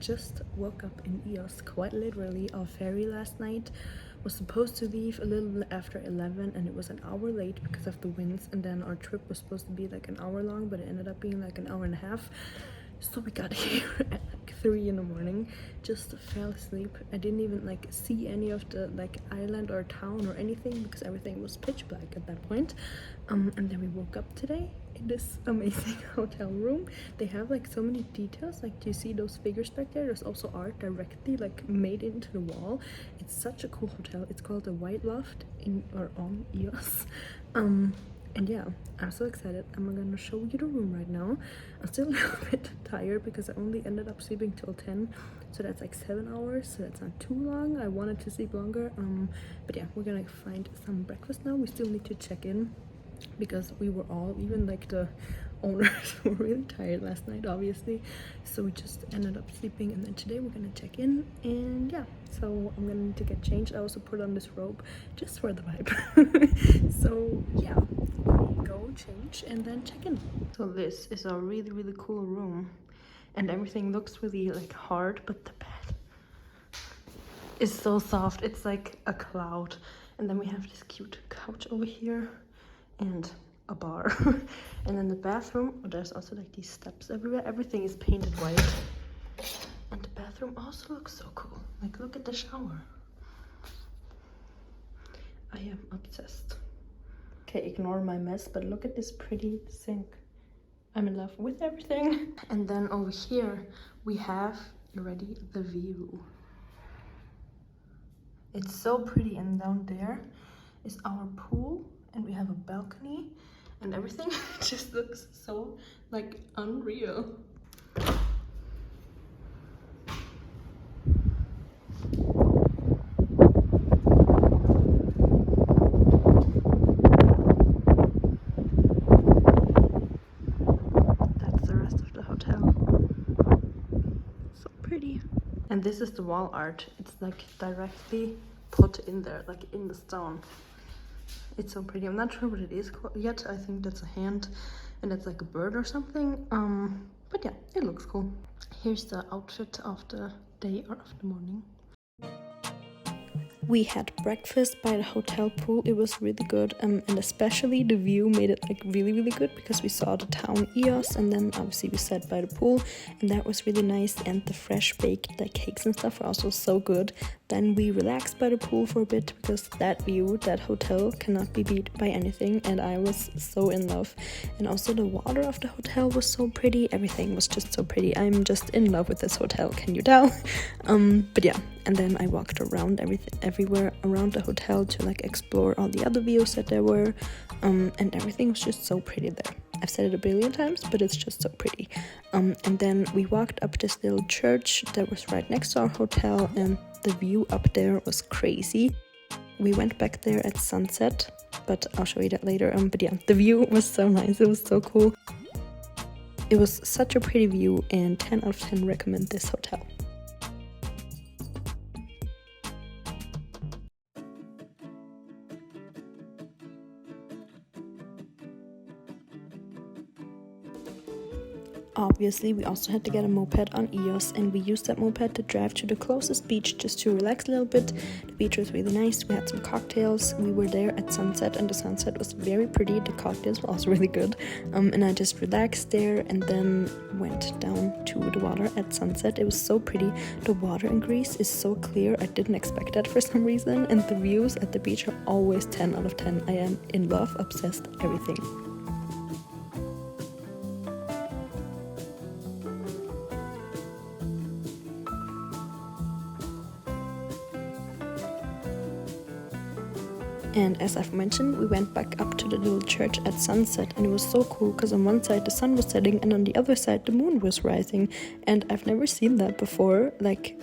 just woke up in EOS, quite literally. Our ferry last night was supposed to leave a little after 11 and it was an hour late because of the winds, and then our trip was supposed to be like an hour long, but it ended up being like an hour and a half. So we got here at like 3 in the morning, just fell asleep. I didn't even like see any of the like island or town or anything because everything was pitch black at that point. And then we woke up today in this amazing hotel room. They have like so many details. Like, do you see those figures back there? There's also art directly like made into the wall. It's such a cool hotel. It's called the White Loft in or on EOS. And yeah, I'm so excited. I'm gonna show you the room right now. I'm still a little bit tired because I only ended up sleeping till 10, so that's like 7 hours, so that's not too long. I wanted to sleep longer, but yeah, we're gonna find some breakfast now. We still need to check in because we were all, even like the owners were really tired last night, obviously, so we just ended up sleeping. And then today we're gonna check in, and yeah, so I'm gonna need to get changed. I also put on this robe just for the vibe. So yeah, go change and then check in. So this is a really cool room, and everything looks really like hard, but the bed is so soft. It's like a cloud. And then we have this cute couch over here and a bar. And then the bathroom, there's also like these steps everywhere. Everything is painted white, and the bathroom also looks so cool. Like, look at the shower. I am obsessed. Okay, ignore my mess, but look at this pretty sink. I'm in love with everything. And then over here we have, you ready, the view. It's so pretty, and down there is our pool, and we have a balcony, and everything just looks so like unreal. That's the rest of the hotel. So pretty. And this is the wall art. It's like directly put in there, like in the stone. It's so pretty. I'm not sure what it is yet. I think that's a hand, and that's like a bird or something. But yeah, it looks cool. Here's the outfit of the day or of the morning. We had breakfast by the hotel pool. It was really good, and especially the view made it like really good because we saw the town EOS, and then obviously we sat by the pool, and that was really nice. And the fresh baked like cakes and stuff were also so good. Then we relaxed by the pool for a bit because that view, that hotel cannot be beat by anything, and I was so in love. And also the water of the hotel was so pretty. Everything was just so pretty. I'm just in love with this hotel, can you tell? But yeah, and then I walked around everywhere around the hotel to like explore all the other views that there were, and everything was just so pretty there. I've said it a billion times, but it's just so pretty. And then we walked up this little church that was right next to our hotel, and the view up there was crazy. We went back there at sunset, but I'll show you that later. But yeah, the view was so nice. It was so cool. It was such a pretty view, and 10 out of 10 recommend this hotel. Obviously, we also had to get a moped on EOS, and we used that moped to drive to the closest beach just to relax a little bit. The beach was really nice. We had some cocktails. We were there at sunset, and the sunset was very pretty. The cocktails were also really good. And I just relaxed there and then went down to the water at sunset. It was so pretty. The water in Greece is so clear. I didn't expect that for some reason. And the views at the beach are always 10 out of 10. I am in love, obsessed, everything. And as I've mentioned, we went back up to the little church at sunset, and it was so cool because on one side the sun was setting and on the other side the moon was rising, and I've never seen that before, like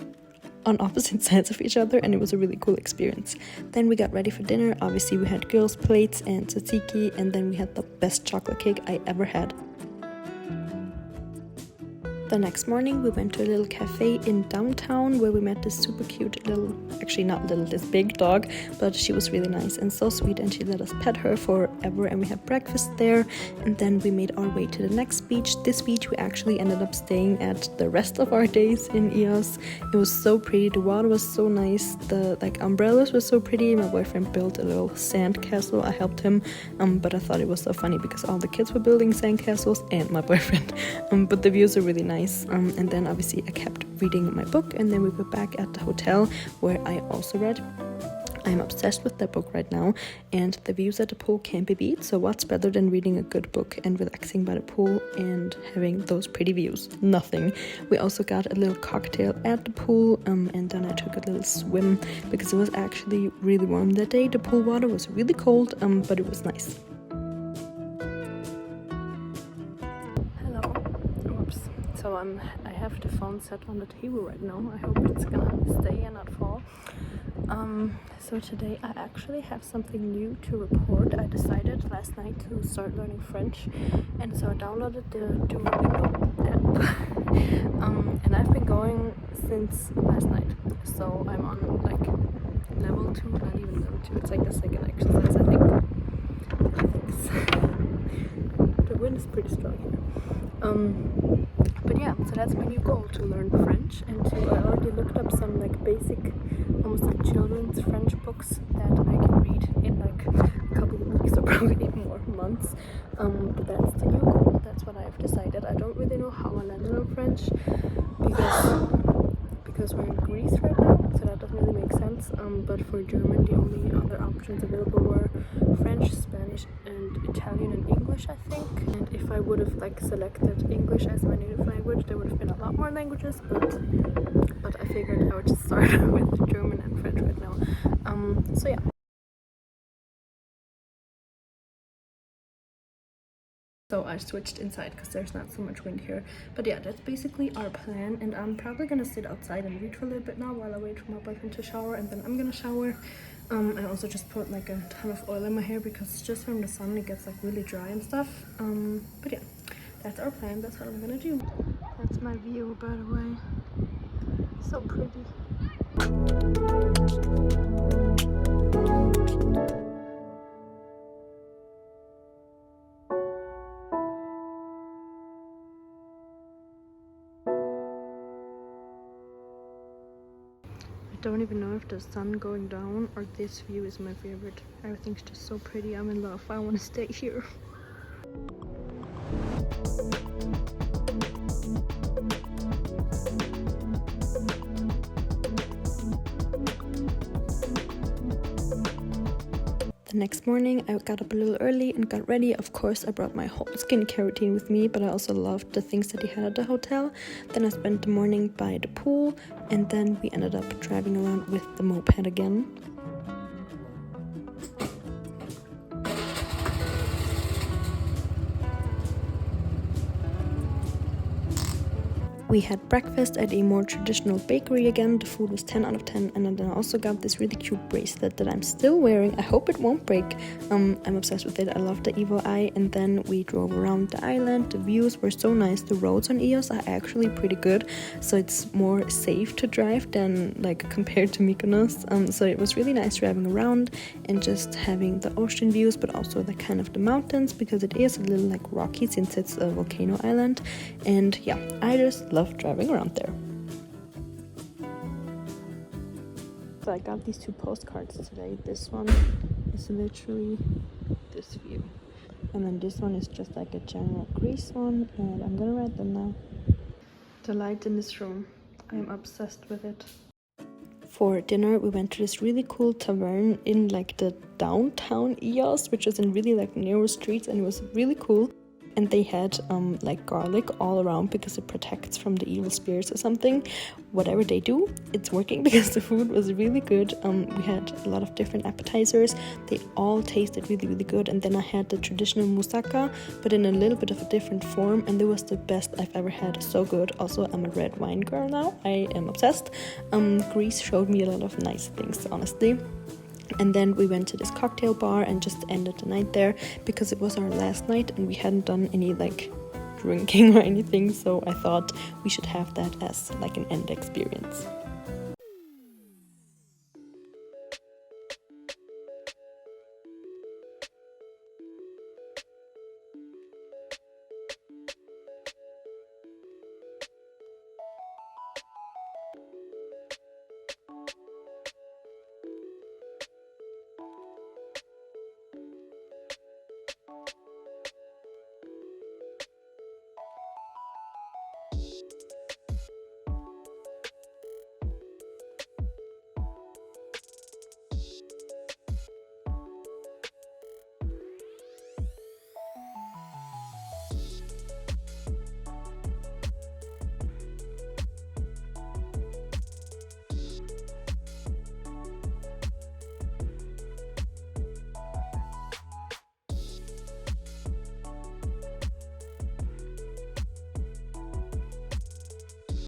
on opposite sides of each other, and it was a really cool experience. Then we got ready for dinner. Obviously we had girls' plates and tzatziki, and then we had the best chocolate cake I ever had. The next morning we went to a little cafe in downtown where we met this super cute little, actually not little, this big dog, but she was really nice and so sweet, and she let us pet her forever, and we had breakfast there, and then we made our way to the next beach. This beach we actually ended up staying at the rest of our days in Eos. It was so pretty, the water was so nice, the umbrellas were so pretty. My boyfriend built a little sand castle, I helped him, but I thought it was so funny because all the kids were building sand castles and my boyfriend, but the views are really nice. And then obviously I kept reading my book, and then we were back at the hotel where I also read. I'm obsessed with that book right now, and the views at the pool can't be beat, so what's better than reading a good book and relaxing by the pool and having those pretty views? Nothing. We also got a little cocktail at the pool, and then I took a little swim because it was actually really warm that day. The pool water was really cold, but it was nice. So I have the phone set on the table right now. I hope it's gonna stay and not fall. So today I actually have something new to report. I decided last night to start learning French, and so I downloaded the Duolingo app. And I've been going since last night. So I'm on like level 2, not even level 2. It's like the second exercise, I think. The wind is pretty strong here. But yeah, so that's my new goal, to learn French, and I already looked up some like basic, almost like children's French books that I can read in like a couple of weeks or probably even more months. But that's the new goal. That's what I've decided. I don't really know how I landed on French because we're in Greece right now, so that doesn't really make sense. But for German, the only other options available were French, Spanish, and Italian and English, I think. And if I would have like selected English as my native language, there would have been a lot more languages, but I figured I would just start with German and French right now. So yeah. So I switched inside because there's not so much wind here. But yeah, that's basically our plan, and I'm probably gonna sit outside and read for a little bit now while I wait for my boyfriend to shower, and then I'm gonna shower. I also just put like a ton of oil in my hair because just from the sun it gets like really dry and stuff. But yeah, that's our plan. That's what I'm gonna do. That's my view, by the way. So pretty. I don't even know if the sun going down or this view is my favorite. Everything's just so pretty. I'm in love. I want to stay here. The next morning I got up a little early and got ready. Of course I brought my whole skincare routine with me, but I also loved the things that he had at the hotel. Then I spent the morning by the pool, and then we ended up driving around with the moped again. We had breakfast at a more traditional bakery again. The food was 10 out of 10, and then I also got this really cute bracelet that I'm still wearing. I hope it won't break. I'm obsessed with it. I love the evil eye. And then we drove around the island. The views were so nice. The roads on Eos are actually pretty good, so it's more safe to drive than like compared to Mykonos. So it was really nice driving around and just having the ocean views, but also the kind of the mountains, because it is a little like rocky since it's a volcano island. And yeah, I just love driving around there. So I got these 2 postcards today. This one is literally this view, and then this one is just like a general Greece one, and I'm gonna read them now. The light in this room, I am obsessed with it. For dinner we went to this really cool tavern in like the downtown Eos, which is in really like narrow streets, and it was really cool. And they had like garlic all around because it protects from the evil spirits or something. Whatever they do, it's working because the food was really good. We had a lot of different appetizers. They all tasted really, really good. And then I had the traditional moussaka, but in a little bit of a different form, and it was the best I've ever had. So good. Also, I'm a red wine girl now. I am obsessed. Greece showed me a lot of nice things, honestly. And then we went to this cocktail bar and just ended the night there because it was our last night and we hadn't done any like drinking or anything, so I thought we should have that as like an end experience.